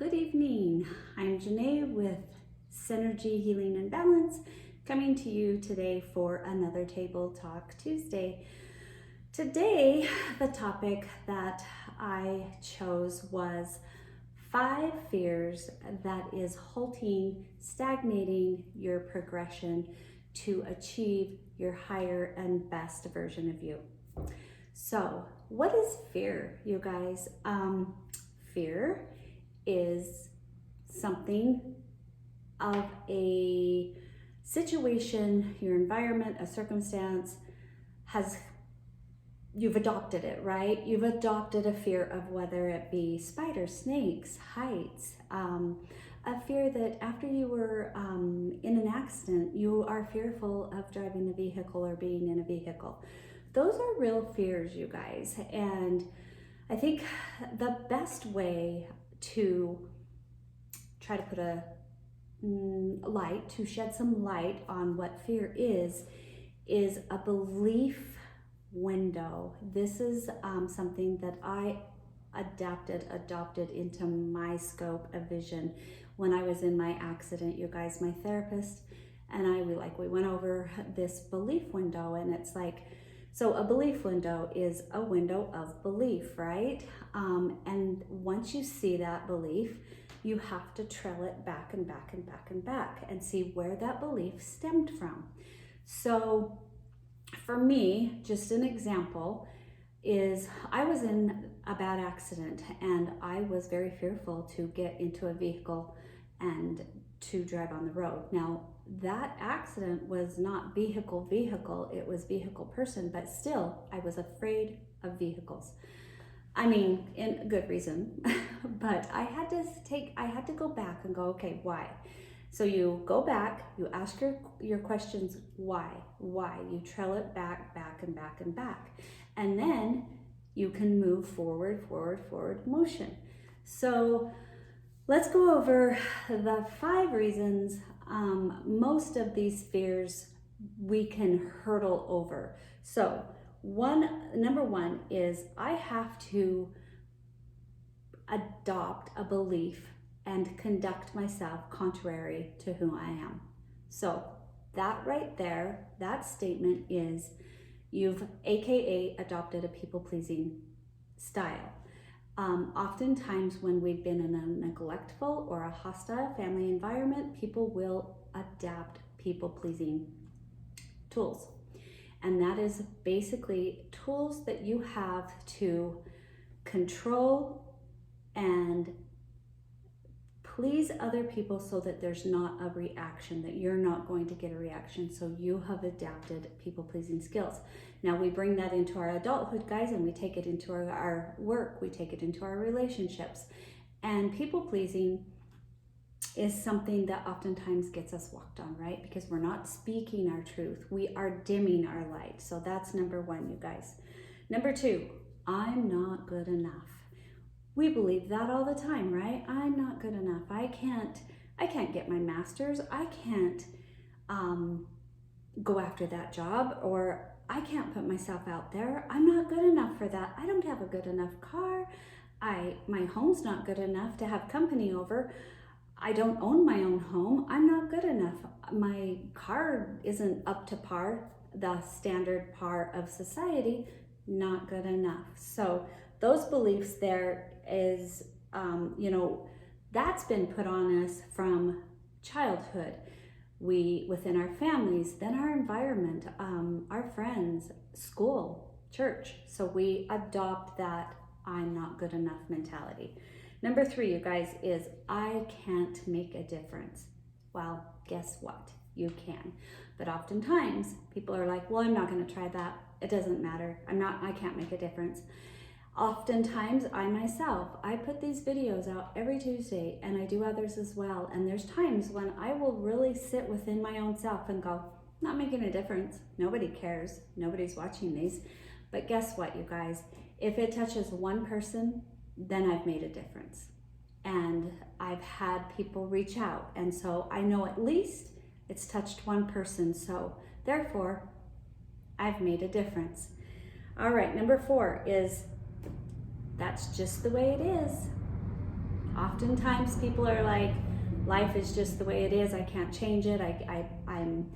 Good evening. I'm Janae with Synergy Healing and Balance, coming to you today for another Table Talk Tuesday. Today, the topic that I chose was 5 fears that is halting, stagnating your progression to achieve your higher and best version of you. So, what is fear, you guys? Fear is something of a situation, your environment, a circumstance you've adopted it, right? You've adopted a fear of whether it be spiders, snakes, heights, a fear that after you were in an accident, you are fearful of driving a vehicle or being in a vehicle. Those are real fears, you guys. And I think the best way to try to put to shed some light on what fear is a belief window. This is something that I adopted into my scope of vision when I was in my accident. You guys, my therapist and we went over this belief window, and it's like, so a belief window is a window of belief, right? And once you see that belief, you have to trail it back and back and back and back and see where that belief stemmed from. So for me, just an example is I was in a bad accident and I was very fearful to get into a vehicle and to drive on the road. Now, that accident was not vehicle, it was vehicle person, but still I was afraid of vehicles. I mean, in a good reason, but I had to go back and go, okay, why? So you go back, you ask your questions, why? You trail it back and back and back. And then you can move forward motion. So let's go over the 5 reasons most of these fears we can hurdle over. So number one is I have to adopt a belief and conduct myself contrary to who I am. So that right there, that statement is you've AKA adopted a people-pleasing style. Oftentimes when we've been in a neglectful or a hostile family environment, people will adapt people-pleasing tools. And that is basically tools that you have to control and please other people so that there's not a reaction, that you're not going to get a reaction. So you have adapted people-pleasing skills. Now we bring that into our adulthood, guys, and we take it into our work, we take it into our relationships. And people-pleasing is something that oftentimes gets us walked on, right? Because we're not speaking our truth. We are dimming our light. So that's number 1, you guys. Number 2, I'm not good enough. We believe that all the time, right? I'm not good enough. I can't get my master's. I can't go after that job, or I can't put myself out there. I'm not good enough for that. I don't have a good enough car. My home's not good enough to have company over. I don't own my own home. I'm not good enough. My car isn't up to par, the standard par of society. Not good enough. So those beliefs there is, that's been put on us from childhood. Within our families, then our environment, our friends, school, church. So we adopt that I'm not good enough mentality. Number 3, you guys, is I can't make a difference. Well, guess what? You can. But oftentimes people are like, well, I'm not going to try that. It doesn't matter. I can't make a difference. Oftentimes I put these videos out every Tuesday, and I do others as well. And there's times when I will really sit within my own self and go, not making a difference. Nobody cares. Nobody's watching these. But guess what, you guys? If it touches one person, then I've made a difference. And I've had people reach out. And so I know at least it's touched one person. So therefore, I've made a difference. All right, number 4 is that's just the way it is. oftentimes people are like, life is just the way it is. I can't change it. I'm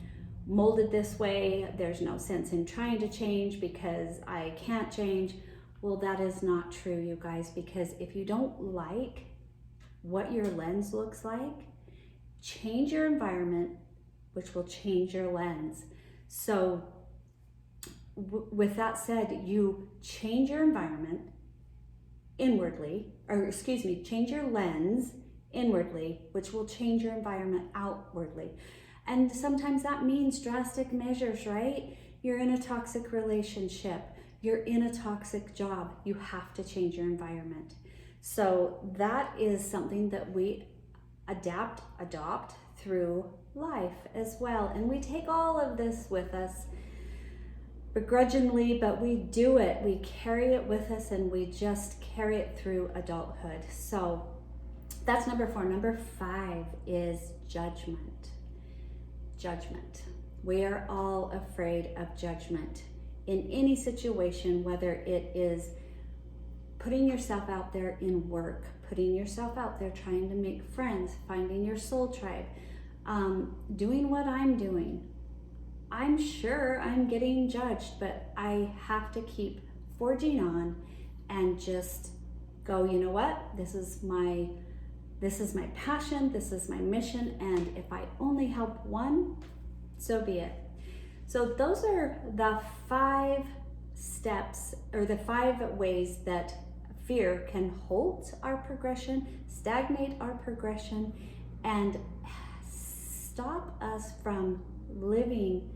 molded this way. There's no sense in trying to change because I can't change. Well, that is not true, you guys, because if you don't like what your lens looks like, change your environment, which will change your lens. So with that said, you change your environment inwardly, or excuse me, change your lens inwardly, which will change your environment outwardly. And sometimes that means drastic measures, right? You're in a toxic relationship, you're in a toxic job, you have to change your environment. So that is something that we adopt through life as well. And we take all of this with us begrudgingly, but we do it. We carry it with us and we just carry it through adulthood. So that's number 4. Number 5 is judgment. Judgment. We are all afraid of judgment in any situation, whether it is putting yourself out there in work, putting yourself out there trying to make friends, finding your soul tribe, doing what I'm doing. I'm sure I'm getting judged, but I have to keep forging on and just go, you know what? This is my passion, this is my mission, and if I only help one, so be it. So those are the 5 steps, or the 5 ways that fear can halt our progression, stagnate our progression, and stop us from living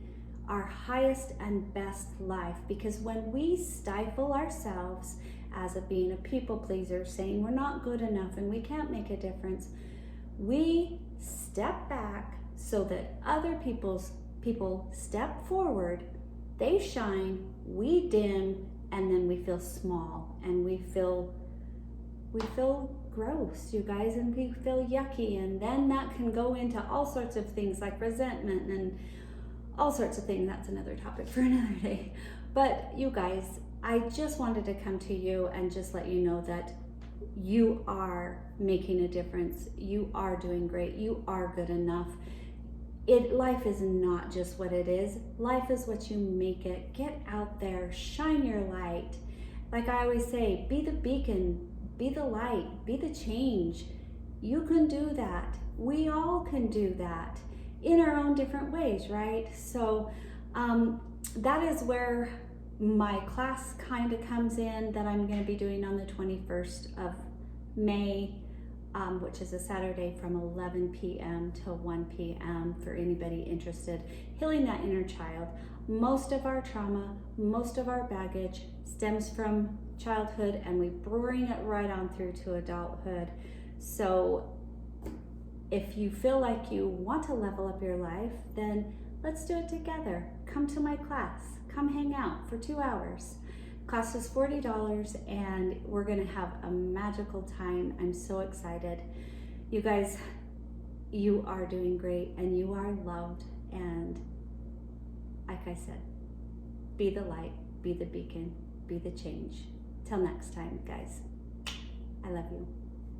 our highest and best life. Because when we stifle ourselves as being a people pleaser, saying we're not good enough and we can't make a difference, we step back so that other people step forward, they shine, we dim, and then we feel small and we feel gross, you guys, and we feel yucky, and then that can go into all sorts of things like resentment and all sorts of things. That's another topic for another day. But you guys, I just wanted to come to you and just let you know that you are making a difference. You are doing great. You are good enough. Life is not just what it is. Life is what you make it. Get out there, shine your light. Like I always say, be the beacon, be the light, be the change. You can do that. We all can do that in our own different ways, right? So that is where my class kind of comes in, that I'm going to be doing on the 21st of May, which is a Saturday from 11 p.m. till 1 p.m. for anybody interested. Healing that inner child. Most of our trauma, most of our baggage stems from childhood, and we bring it right on through to adulthood. So if you feel like you want to level up your life, then let's do it together. Come to my class. Come hang out for 2 hours. Class is $40 and we're gonna have a magical time. I'm so excited. You guys, you are doing great and you are loved, and like I said, be the light, be the beacon, be the change. Till next time, guys. I love you.